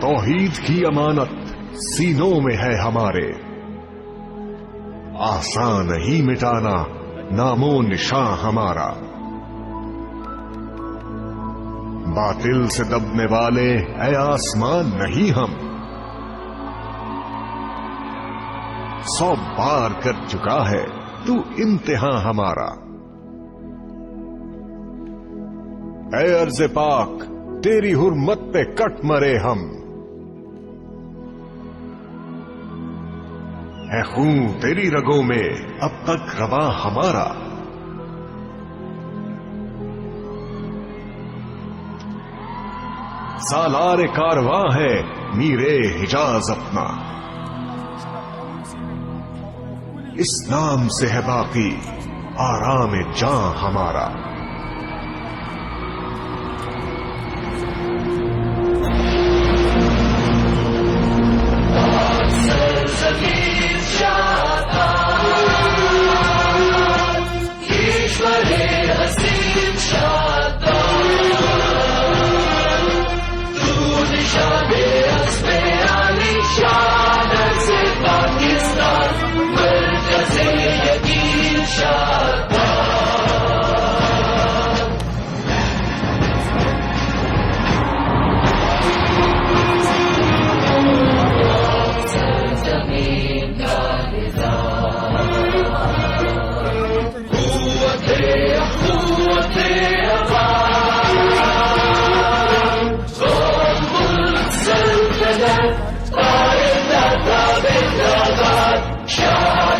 तौहीद की अमानत सीनों में है हमारे, आसान ही मिटाना नामो निशां हमारा। बातिल से दबने वाले ऐ आसमान नहीं हम, 100 बार कर चुका है तू इम्तिहान हमारा। ऐ अर्ज़े पाक तेरी हुर्मत पे कट मरे हम, है खून तेरी रगों में अब तक रवा हमारा। सालार कारवां है मीरे हिजाज अपना, इस नाम से है बाकी आराम जां हमारा। Shah